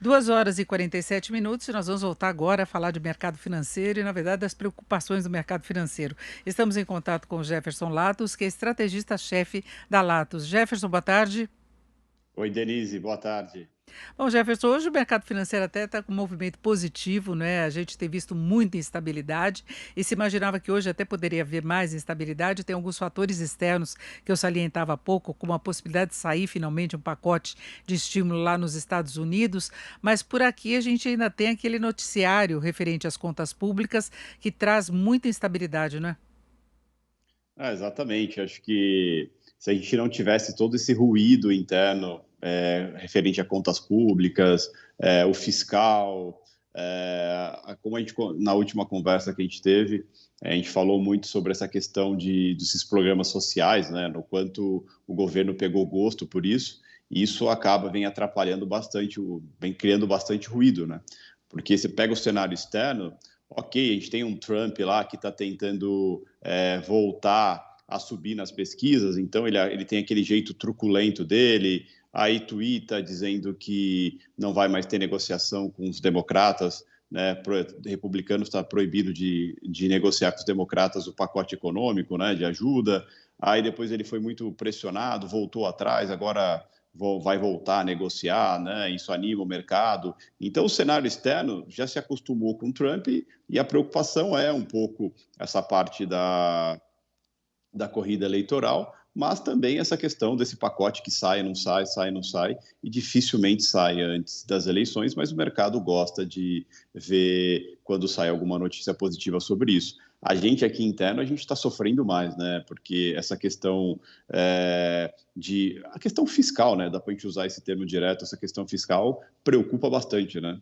2 horas e 47 minutos e nós vamos voltar agora a falar de mercado financeiro e, na verdade, das preocupações do mercado financeiro. Estamos em contato com o Jefferson Latos, que é estrategista-chefe da Latos. Jefferson, boa tarde. Oi, Denise, boa tarde. Bom, Jefferson, hoje o mercado financeiro até está com um movimento positivo, né? A gente tem visto muita instabilidade e se imaginava que hoje até poderia haver mais instabilidade. Tem alguns fatores externos que eu salientava há pouco, como a possibilidade de sair finalmente um pacote de estímulo lá nos Estados Unidos, mas por aqui a gente ainda tem aquele noticiário referente às contas públicas que traz muita instabilidade, não é? Exatamente. Acho que se a gente não tivesse todo esse ruído interno referente a contas públicas, o fiscal, como a gente, na última conversa que a gente teve, a gente falou muito sobre essa questão desses programas sociais, né, no quanto o governo pegou gosto por isso, e isso vem atrapalhando bastante, vem criando bastante ruído, né? Porque você pega o cenário externo, ok, a gente tem um Trump lá que está tentando voltar a subir nas pesquisas, então ele tem aquele jeito truculento dele, aí tuita dizendo que não vai mais ter negociação com os democratas, né, republicanos está proibido de negociar com os democratas o pacote econômico, né, de ajuda, aí depois ele foi muito pressionado, voltou atrás, agora vai voltar a negociar, né, isso anima o mercado. Então o cenário externo já se acostumou com o Trump e a preocupação é um pouco essa parte da corrida eleitoral, mas também essa questão desse pacote que sai, não sai, e dificilmente sai antes das eleições, mas o mercado gosta de ver quando sai alguma notícia positiva sobre isso. A gente aqui interno, a gente está sofrendo mais, né? Porque essa questão a questão fiscal, né? Dá para a gente usar esse termo direto, essa questão fiscal preocupa bastante, né?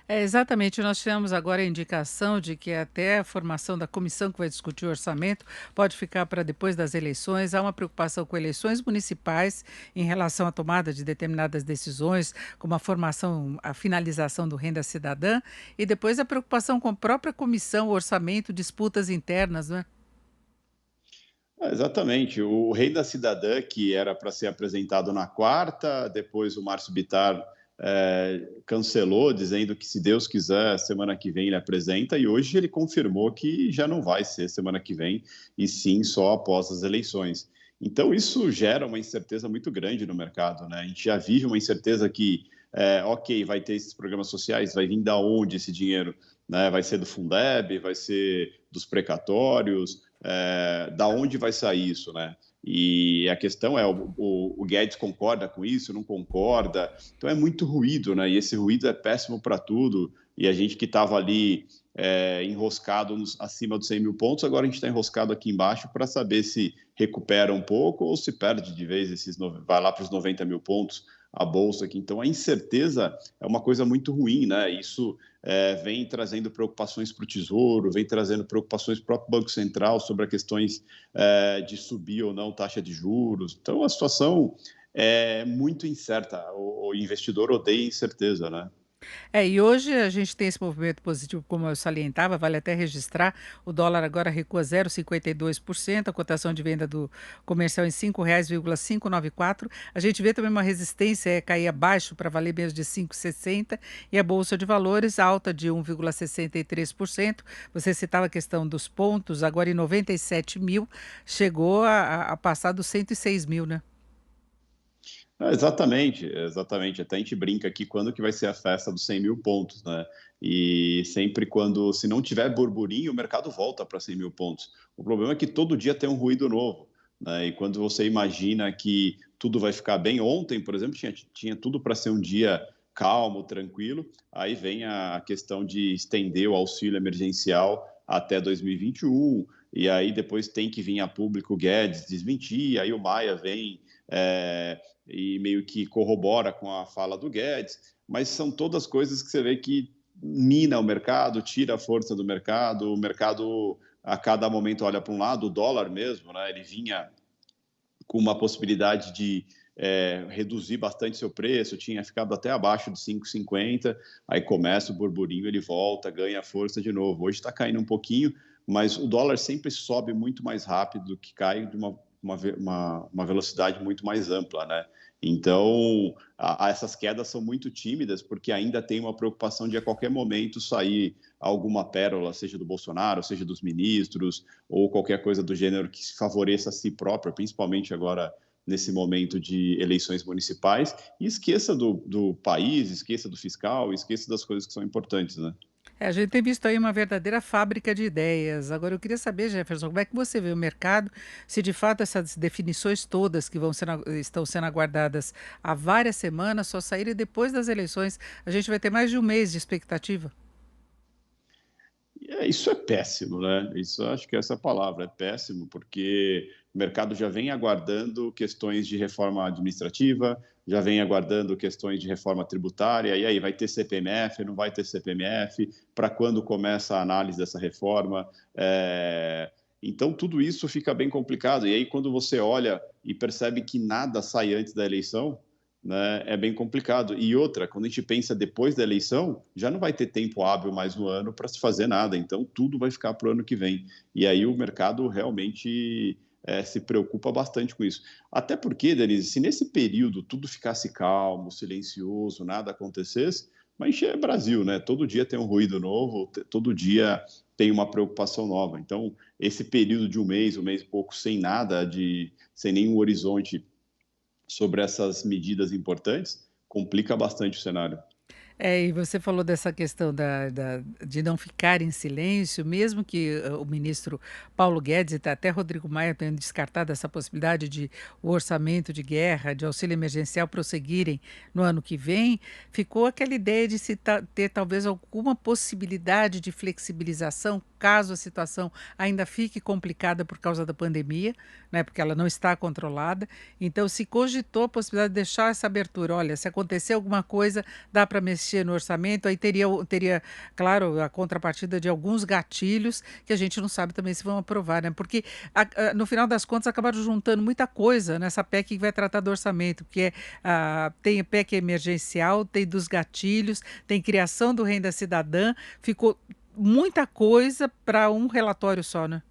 É, exatamente. Nós tivemos agora a indicação de que até a formação da comissão que vai discutir o orçamento pode ficar para depois das eleições. Há uma preocupação com eleições municipais em relação à tomada de determinadas decisões, como a formação, a finalização do Renda Cidadã, e depois a preocupação com a própria comissão, o orçamento, disputas internas, não é? Exatamente. O Rei da Cidadã, que era para ser apresentado na quarta, depois o Márcio Bittar cancelou, dizendo que, se Deus quiser, semana que vem ele apresenta, e hoje ele confirmou que já não vai ser semana que vem, e sim só após as eleições. Então, isso gera uma incerteza muito grande no mercado, né? A gente já vive uma incerteza que, ok, vai ter esses programas sociais, vai vir da onde esse dinheiro? Né? Vai ser do Fundeb, vai ser dos precatórios, da onde vai sair isso, né? E a questão é, o Guedes concorda com isso, não concorda? Então é muito ruído, né? E esse ruído é péssimo para tudo. E a gente que estava ali enroscado acima dos 100 mil pontos, agora a gente está enroscado aqui embaixo para saber se recupera um pouco ou se perde de vez, vai lá para os 90 mil pontos a bolsa aqui. Então a incerteza é uma coisa muito ruim, né? Isso vem trazendo preocupações para o Tesouro, vem trazendo preocupações para o próprio Banco Central sobre as questões de subir ou não taxa de juros. Então, a situação é muito incerta. O investidor odeia incerteza, né? É, e hoje a gente tem esse movimento positivo, como eu salientava, vale até registrar, o dólar agora recua 0,52%, a cotação de venda do comercial em R$ 5,594. A gente vê também uma resistência cair abaixo para valer menos de 5,60 e a bolsa de valores alta de 1,63%. Você citava a questão dos pontos, agora em 97 mil, chegou a passar dos 106 mil, né? Exatamente, exatamente. Até a gente brinca aqui quando que vai ser a festa dos 100 mil pontos, né? E sempre quando, se não tiver burburinho, o mercado volta para 100 mil pontos. O problema é que todo dia tem um ruído novo, né? E quando você imagina que tudo vai ficar bem, ontem, por exemplo, tinha tudo para ser um dia calmo, tranquilo, aí vem a questão de estender o auxílio emergencial até 2021, e aí depois tem que vir a público o Guedes desmentir, aí o Maia vem e meio que corrobora com a fala do Guedes, mas são todas coisas que você vê que mina o mercado, tira a força do mercado, o mercado a cada momento olha para um lado, o dólar mesmo, né, ele vinha com uma possibilidade de reduzir bastante seu preço, tinha ficado até abaixo de 5,50, aí começa o burburinho, ele volta, ganha força de novo. Hoje está caindo um pouquinho, mas o dólar sempre sobe muito mais rápido do que cai de uma velocidade muito mais ampla, né? Então, essas quedas são muito tímidas, porque ainda tem uma preocupação de a qualquer momento sair alguma pérola, seja do Bolsonaro, seja dos ministros, ou qualquer coisa do gênero que se favoreça a si própria, principalmente agora nesse momento de eleições municipais, e esqueça do país, esqueça do fiscal, esqueça das coisas que são importantes, né? É, a gente tem visto aí uma verdadeira fábrica de ideias. Agora eu queria saber, Jefferson, como é que você vê o mercado, se de fato essas definições todas que estão sendo aguardadas há várias semanas só saírem depois das eleições, a gente vai ter mais de um mês de expectativa? Isso é péssimo, né? Isso acho que essa é a palavra, é péssimo, porque o mercado já vem aguardando questões de reforma administrativa, já vem aguardando questões de reforma tributária, e aí vai ter CPMF, não vai ter CPMF, para quando começa a análise dessa reforma? Então, tudo isso fica bem complicado. E aí, quando você olha e percebe que nada sai antes da eleição, né, é bem complicado. E outra, quando a gente pensa depois da eleição, já não vai ter tempo hábil mais no ano para se fazer nada, então tudo vai ficar para o ano que vem. E aí o mercado realmente se preocupa bastante com isso. Até porque, Denise, se nesse período tudo ficasse calmo, silencioso, nada acontecesse, mas é Brasil, né? Todo dia tem um ruído novo, todo dia tem uma preocupação nova. Então, esse período de um mês e pouco, sem nada, sem nenhum horizonte sobre essas medidas importantes, complica bastante o cenário. É, e você falou dessa questão de não ficar em silêncio, mesmo que o ministro Paulo Guedes e até Rodrigo Maia tenham descartado essa possibilidade de o orçamento de guerra, de auxílio emergencial prosseguirem no ano que vem, ficou aquela ideia de ter talvez alguma possibilidade de flexibilização caso a situação ainda fique complicada por causa da pandemia, né, porque ela não está controlada. Então, se cogitou a possibilidade de deixar essa abertura. Olha, se acontecer alguma coisa, dá para mexer no orçamento, aí teria, claro, a contrapartida de alguns gatilhos que a gente não sabe também se vão aprovar, né? Porque no final das contas acabaram juntando muita coisa nessa PEC que vai tratar do orçamento, que é tem a PEC emergencial, tem dos gatilhos, tem criação do renda cidadã, ficou muita coisa para um relatório só, né?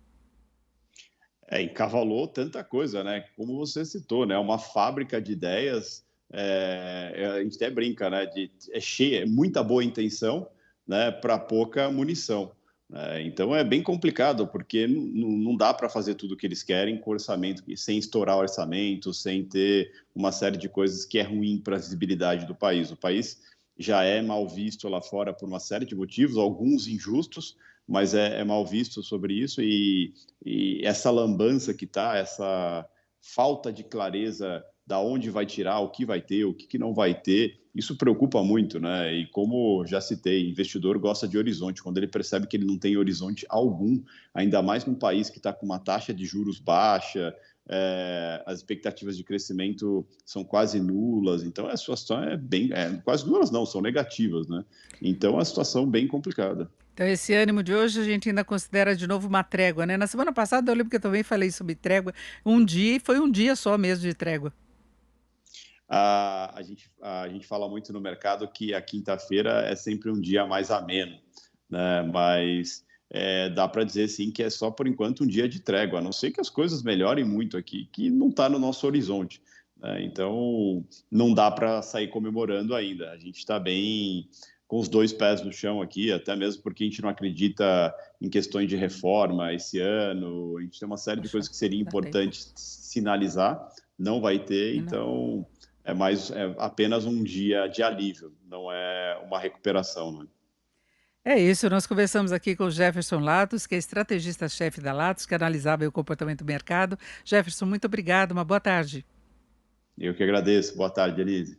Encavalou tanta coisa, né? Como você citou, né? Uma fábrica de ideias. A gente até brinca, né? É cheia, é muita boa intenção, né? Para pouca munição. Então é bem complicado, porque não dá para fazer tudo o que eles querem com orçamento, sem estourar o orçamento, sem ter uma série de coisas que é ruim para a visibilidade do país. O país já é mal visto lá fora por uma série de motivos, alguns injustos, mas é mal visto sobre isso, e essa lambança que está, essa falta de clareza da onde vai tirar, o que vai ter, o que não vai ter, isso preocupa muito, né? E como já citei, investidor gosta de horizonte. Quando ele percebe que ele não tem horizonte algum, ainda mais num país que está com uma taxa de juros baixa, as expectativas de crescimento são quase nulas, então a situação quase nulas não, são negativas, né? Então a situação bem complicada. Então, esse ânimo de hoje a gente ainda considera de novo uma trégua, né? Na semana passada eu lembro que eu também falei sobre trégua um dia e foi um dia só mesmo de trégua. A gente fala muito no mercado que a quinta-feira é sempre um dia mais ameno, né? Mas dá para dizer sim que é só por enquanto um dia de trégua, a não ser que as coisas melhorem muito aqui, que não está no nosso horizonte, né? Então não dá para sair comemorando ainda. A gente está bem com os dois pés no chão aqui, até mesmo porque a gente não acredita em questões de reforma esse ano. A gente tem uma série de Poxa, coisas que seria dá tempo. importante sinalizar, não vai ter, Não. então é apenas um dia de alívio, não é uma recuperação, né? É isso, nós conversamos aqui com o Jefferson Latos, que é estrategista-chefe da Latos, que analisava o comportamento do mercado. Jefferson, muito obrigado, uma boa tarde. Eu que agradeço. Boa tarde, Elise.